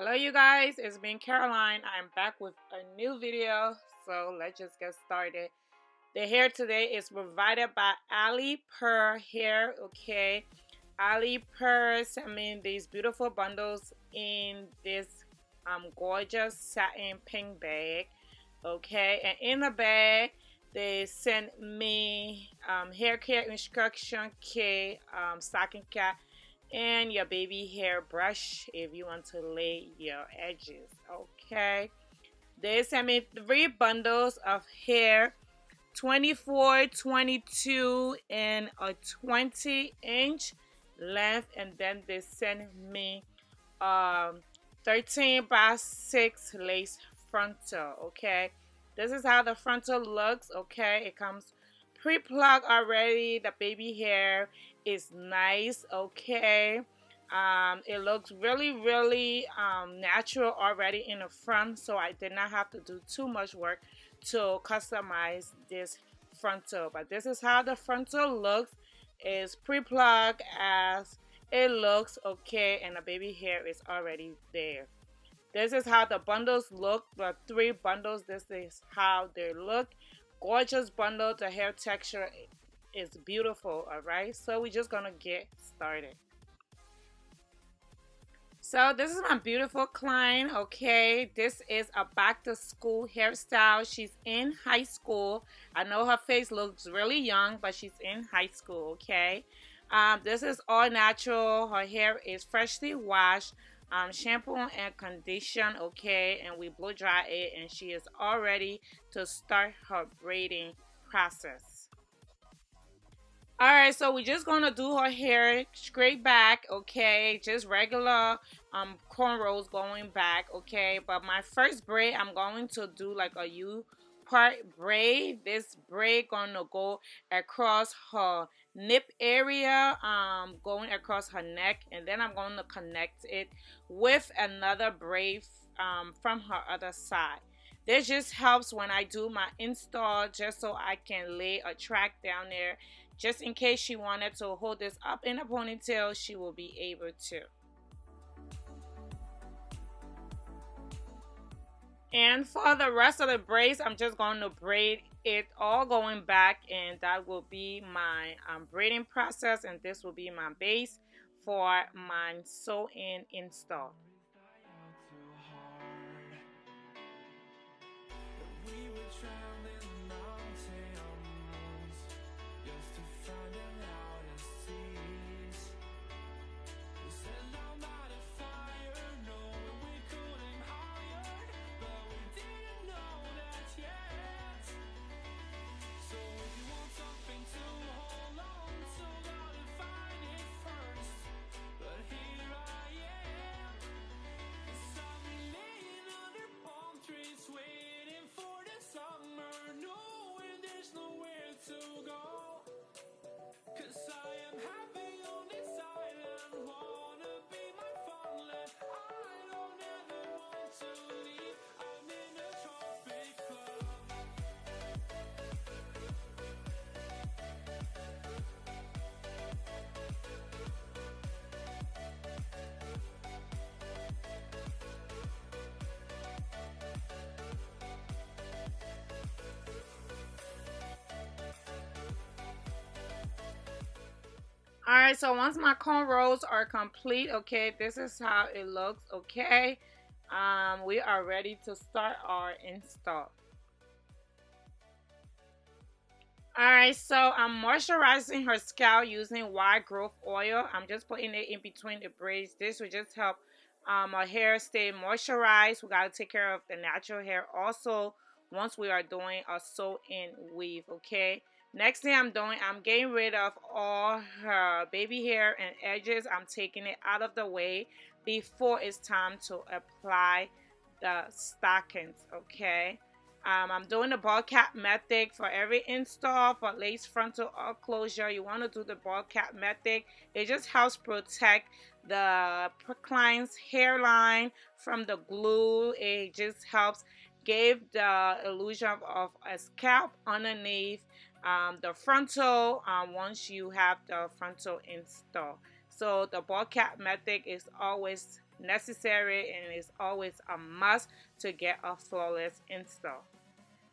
Hello you guys, it's me Caroline. I'm back with a new video, so let's just get started. The hair today is provided by Alipearl Hair, okay? Alipearl sent me these beautiful bundles in this gorgeous satin pink bag, okay? And in the bag, they sent me hair care instruction kit, stocking cap, and your baby hair brush if you want to lay your edges, okay? They sent me 3 bundles of hair, 24, 22, and a 20-inch length, and then they sent me 13 by 6 lace frontal, okay? This is how the frontal looks, okay? It comes pre-plucked already. The baby hair is nice, okay? It looks really natural already in the front, so I did not have to do too much work to customize this frontal. But this is how the frontal looks. It's pre-plucked as it looks, okay, and the baby hair is already there. This is how the bundles look. The 3 bundles, this is how they look. Gorgeous bundle. The hair texture is beautiful, alright? So we're just gonna get started. So this is my beautiful client, okay? This is a back to school hairstyle. She's in high school. I know her face looks really young, but she's in high school, okay? This is all natural. Her hair is freshly washed, shampoo and condition, okay? And we blow dry it, and she is all ready to start her braiding process. Alright, so we're just gonna do her hair straight back, okay? Just regular cornrows going back, okay? But my first braid, I'm going to do like a U-part braid. This braid gonna go across her nip area, going across her neck, and then I'm going to connect it with another braid from her other side. This just helps when I do my install, just so I can lay a track down there. Just in case she wanted to hold this up in a ponytail, she will be able to. And for the rest of the braids, I'm just going to braid it all going back, and that will be my braiding process, and this will be my base for my sew-in install. Alright, so once my cornrows are complete, okay, this is how it looks, okay? We are ready to start our install. Alright, so I'm moisturizing her scalp using wild growth oil. I'm just putting it in between the braids. This will just help our hair stay moisturized. We got to take care of the natural hair also once we are doing a sew-in weave, okay? Next thing I'm doing, I'm getting rid of all her baby hair and edges. I'm taking it out of the way before it's time to apply the stockings, okay? I'm doing the ball cap method for every install. For lace frontal or closure, you want to do the ball cap method. It just helps protect the client's hairline from the glue. It just helps give the illusion of a scalp underneath the frontal once you have the frontal install. So the ball cap method is always necessary and it's always a must to get a flawless install.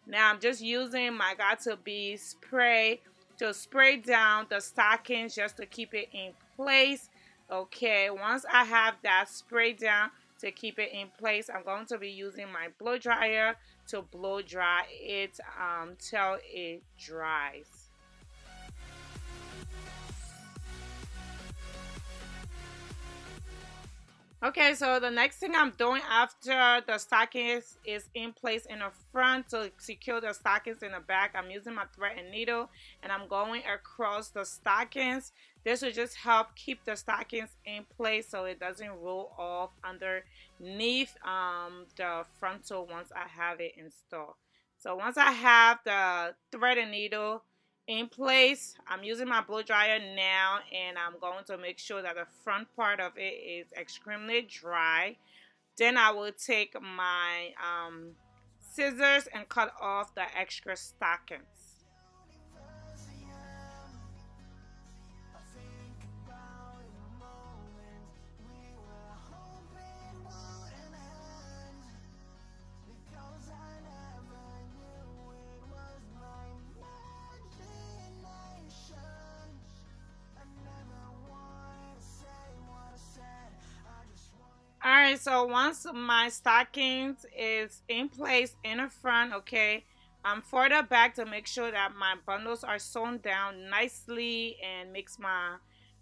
Now I'm just using my got to be spray to spray down the stockings just to keep it in place. Okay, once I have that spray down to keep it in place, I'm going to be using my blow dryer to blow dry it till it dries. Okay, so the next thing I'm doing after the stockings is in place in the front to secure the stockings in the back, I'm using my thread and needle and I'm going across the stockings. This will just help keep the stockings in place so it doesn't roll off underneath the frontal once I have it installed. So once I have the thread and needle in place, I'm using my blow dryer now and I'm going to make sure that the front part of it is extremely dry. Then I will take my scissors and cut off the extra stockings. Alright, so once my stockings is in place in the front, okay, I'm further back to make sure that my bundles are sewn down nicely and makes my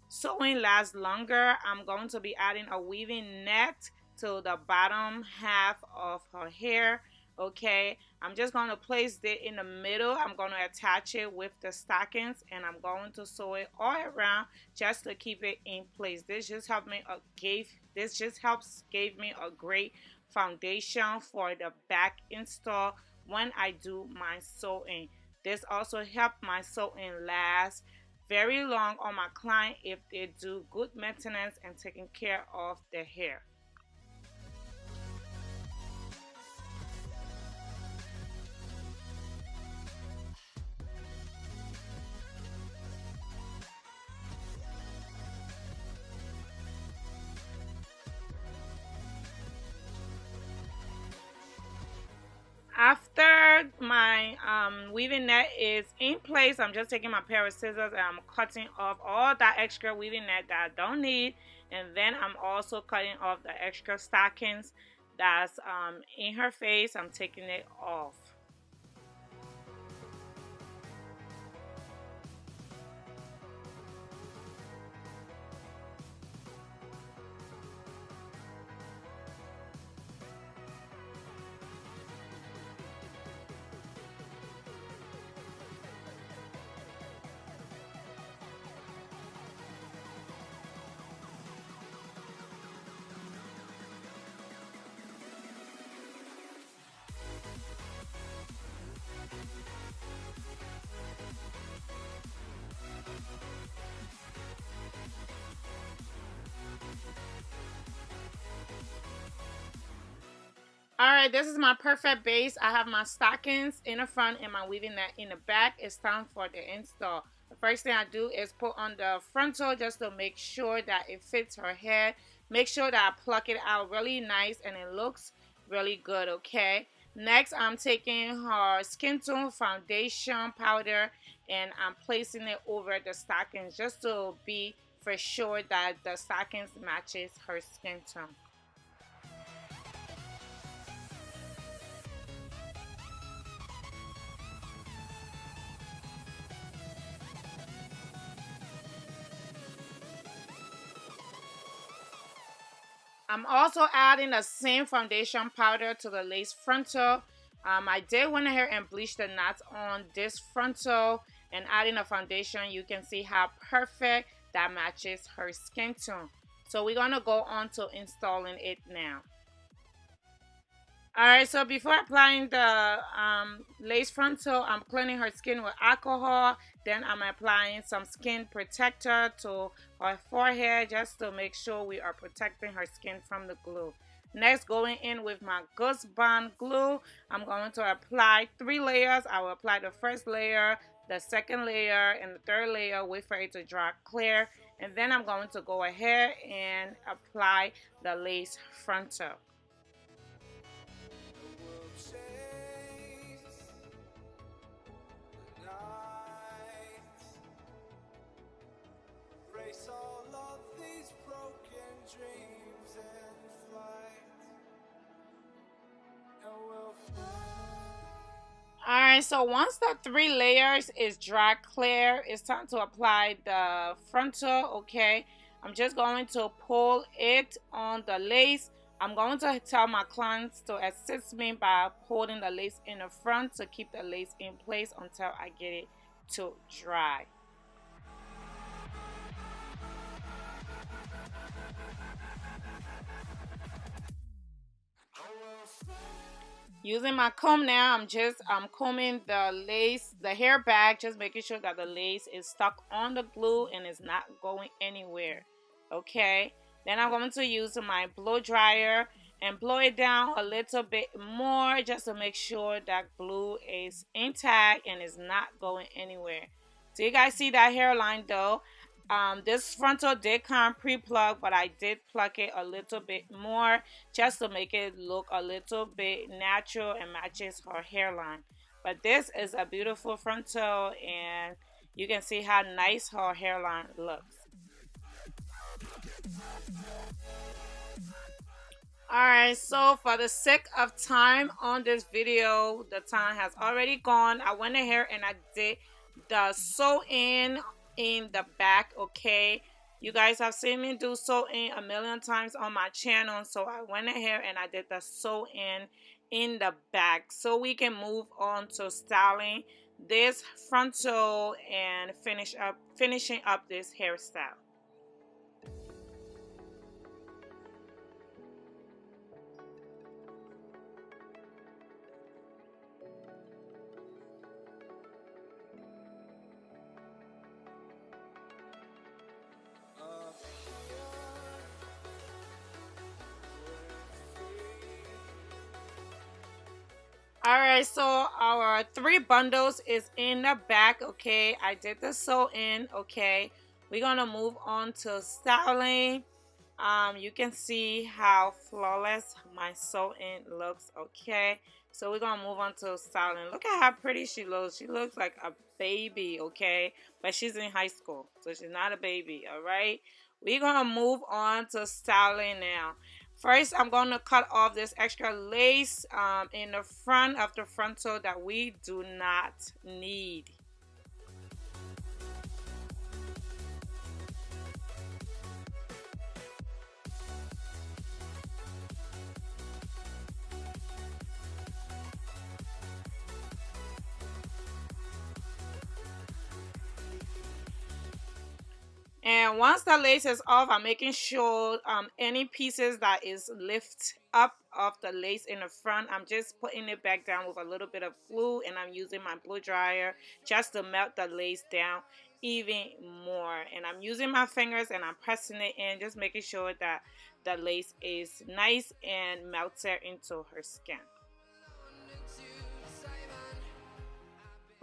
sewing last longer. I'm going to be adding a weaving net to the bottom half of her hair. Okay, I'm just going to place it in the middle. I'm going to attach it with the stockings and I'm going to sew it all around just to keep it in place. This just helps gave me a great foundation for the back install when I do my sewing. This also helped my sewing last very long on my client if they do good maintenance and taking care of their hair. After my weaving net is in place, I'm just taking my pair of scissors and I'm cutting off all that extra weaving net that I don't need, and then I'm also cutting off the extra stockings that's in her face. I'm taking it off. Alright, this is my perfect base. I have my stockings in the front and my weaving net in the back. It's time for the install. The first thing I do is put on the frontal just to make sure that it fits her head. Make sure that I pluck it out really nice and it looks really good, okay? Next, I'm taking her skin tone foundation powder and I'm placing it over the stockings just to be for sure that the stockings matches her skin tone. I'm also adding the same foundation powder to the lace frontal. I did went ahead and bleach the knots on this frontal and adding a foundation. You can see how perfect that matches her skin tone. So we're going to go on to installing it now. Alright, so before applying the lace frontal, I'm cleaning her skin with alcohol. Then I'm applying some skin protector to her forehead just to make sure we are protecting her skin from the glue. Next, going in with my Ghost Bond glue, I'm going to apply 3 layers. I will apply the first layer, the second layer, and the third layer. Wait for it to dry clear. And then I'm going to go ahead and apply the lace frontal. All of these broken dreams and flight, and we'll Alright, so once the 3 layers is dry clear, it's time to apply the frontal, okay? I'm just going to pull it on the lace. I'm going to tell my clients to assist me by holding the lace in the front to keep the lace in place until I get it to dry. Using my comb now, I'm combing the lace, the hair back, just making sure that the lace is stuck on the glue and is not going anywhere. Okay. Then I'm going to use my blow dryer and blow it down a little bit more just to make sure that glue is intact and is not going anywhere. So you guys see that hairline though. This frontal did come pre-plugged, but I did pluck it a little bit more just to make it look a little bit natural and matches her hairline. But this is a beautiful frontal, and you can see how nice her hairline looks. Alright, so for the sake of time on this video, the time has already gone. I went ahead and I did the sew in the back, okay? You guys have seen me do sew in a million times on my channel, so I went ahead and I did the sew in the back so we can move on to styling this frontal and finishing up this hairstyle. Alright, so our 3 bundles is in the back, okay? I did the sew in, okay? We're gonna move on to styling. You can see how flawless my sew in looks, okay? So we're gonna move on to styling. Look at how pretty she looks. She looks like a baby, okay? But she's in high school, so she's not a baby, alright? We're gonna move on to styling now. First, I'm going to cut off this extra lace in the front of the frontal that we do not need. And once the lace is off, I'm making sure any pieces that is lift up of the lace in the front, I'm just putting it back down with a little bit of glue, and I'm using my blow dryer just to melt the lace down even more. And I'm using my fingers and I'm pressing it in, just making sure that the lace is nice and melted into her skin.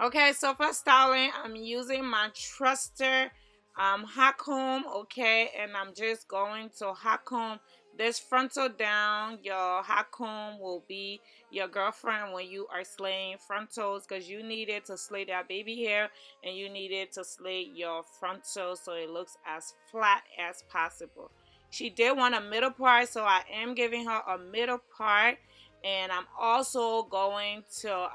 Okay, so for styling, I'm using my trusted hot comb, okay, and I'm just going to hot comb this frontal down. Your hot comb will be your girlfriend when you are slaying frontals, because you need it to slay that baby hair and you need it to slay your frontal so it looks as flat as possible. She did want a middle part, so I am giving her a middle part. And I'm also going to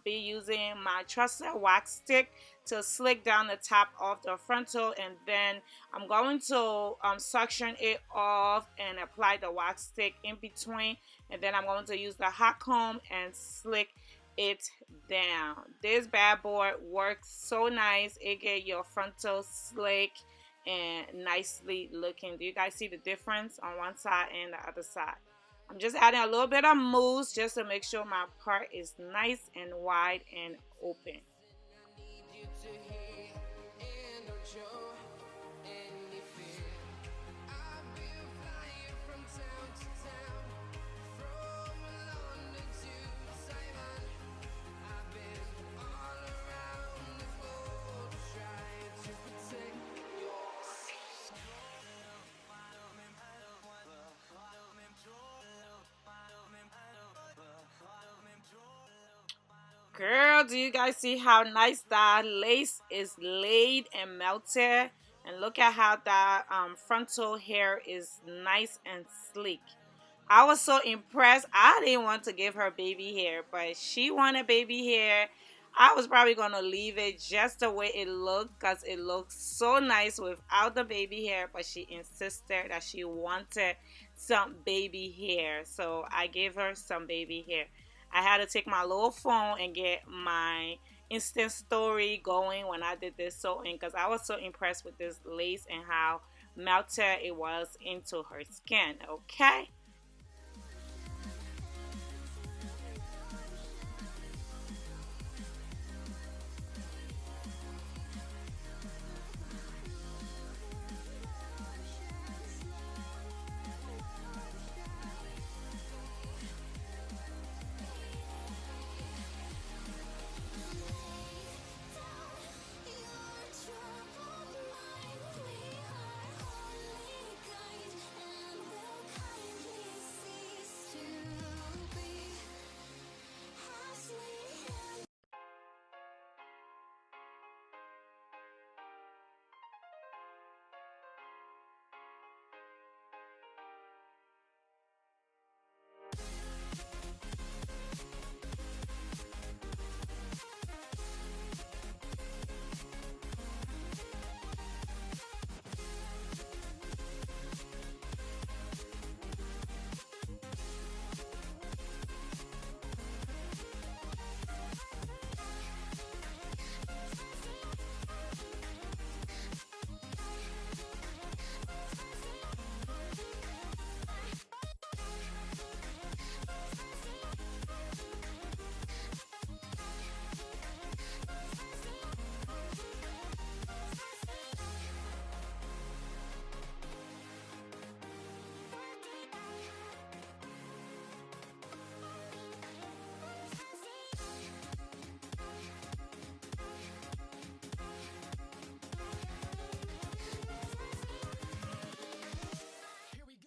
be using my trusted wax stick to slick down the top of the frontal, and then I'm going to suction it off and apply the wax stick in between, and then I'm going to use the hot comb and slick it down. This bad boy works so nice. It get your frontal slick and nicely looking. Do you guys see the difference on one side and the other side? I'm just adding a little bit of mousse just to make sure my part is nice and wide and open. Girl, do you guys see how nice that lace is laid and melted? And look at how that frontal hair is nice and sleek. I was so impressed. I didn't want to give her baby hair, but she wanted baby hair. I was probably going to leave it just the way it looked because it looks so nice without the baby hair, but she insisted that she wanted some baby hair. So I gave her some baby hair. I had to take my little phone and get my instant story going when I did this sewing because I was so impressed with this lace and how melted it was into her skin. Okay.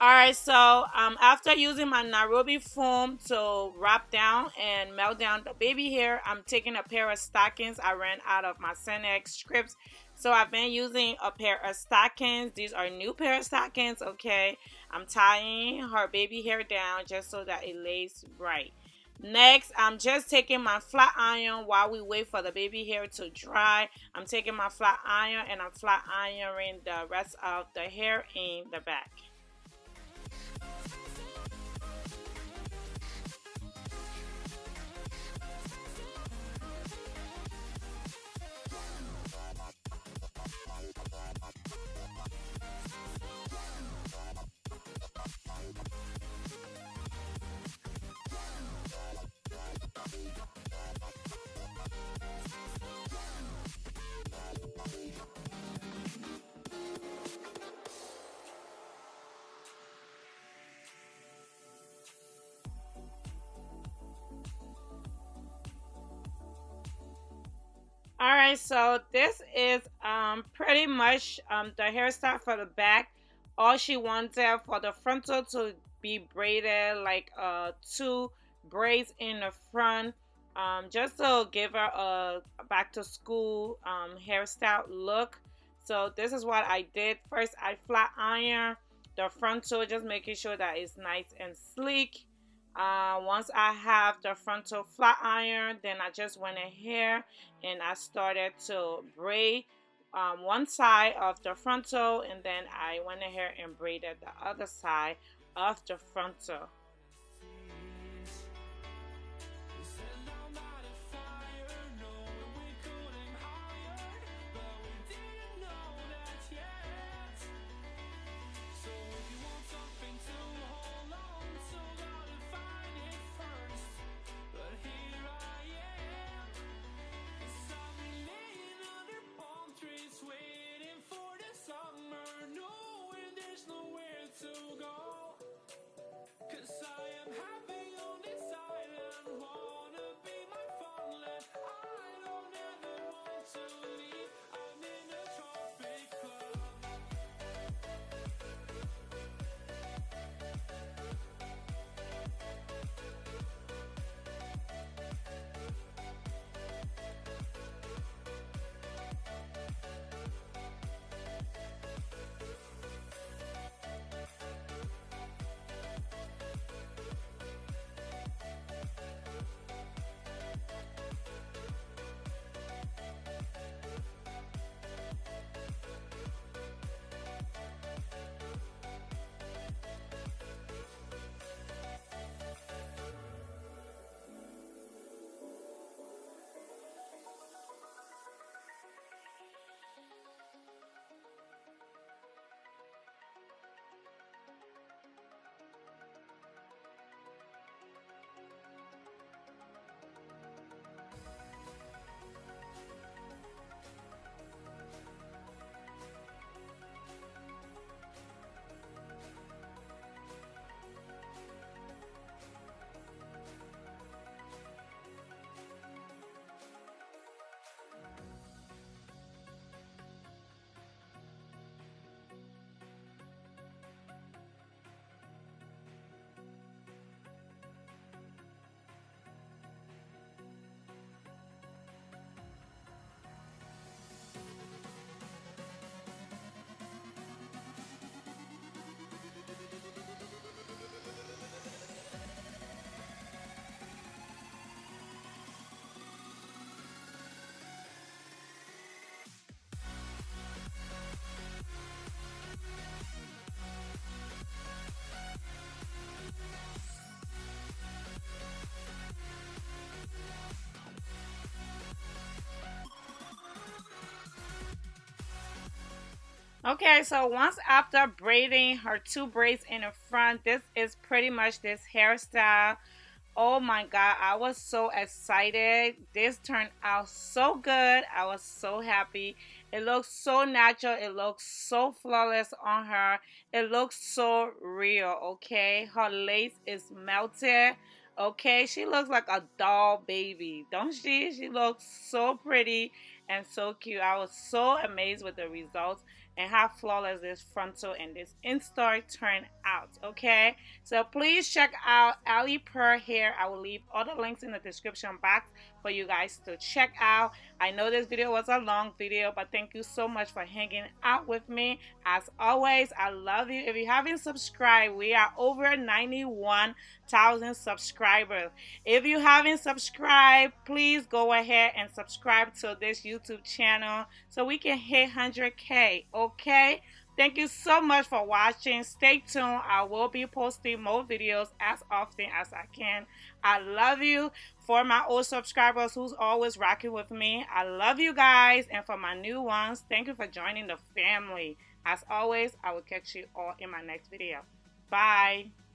Alright, so after using my Nairobi foam to wrap down and melt down the baby hair, I'm taking a pair of stockings. I ran out of my Cenex strips, so I've been using a pair of stockings. These are new pair of stockings, okay? I'm tying her baby hair down just so that it lays right. Next, I'm just taking my flat iron while we wait for the baby hair to dry. I'm taking my flat iron and I'm flat ironing the rest of the hair in the back. Alright, so this is pretty much the hairstyle for the back. All she wanted for the frontal to be braided like two braids in the front, just to give her a back to school hairstyle look. So this is what I did. First I flat iron the frontal, just making sure that it's nice and sleek. Once I have the frontal flat iron, then I just went in here and I started to braid one side of the frontal, and then I went in here and braided the other side of the frontal. Okay, so once after braiding her two braids in the front, this is pretty much this hairstyle. Oh my God, I was so excited. This turned out so good. I was so happy. It looks so natural. It looks so flawless on her. It looks so real, okay? Her lace is melted, okay? She looks like a doll baby, don't she? She looks so pretty and so cute. I was so amazed with the results and how flawless this frontal and this instar turned out, okay? So please check out Alipearl Hair. I will leave all the links in the description box for you guys to check out. I know this video was a long video, but thank you so much for hanging out with me. As always, I love you. If you haven't subscribed, we are over 91,000 subscribers. If you haven't subscribed, please go ahead and subscribe to this YouTube channel so we can hit 100K, okay? Thank you so much for watching. Stay tuned. I will be posting more videos as often as I can. I love you. For my old subscribers who's always rocking with me, I love you guys. And for my new ones, thank you for joining the family. As always, I will catch you all in my next video. Bye.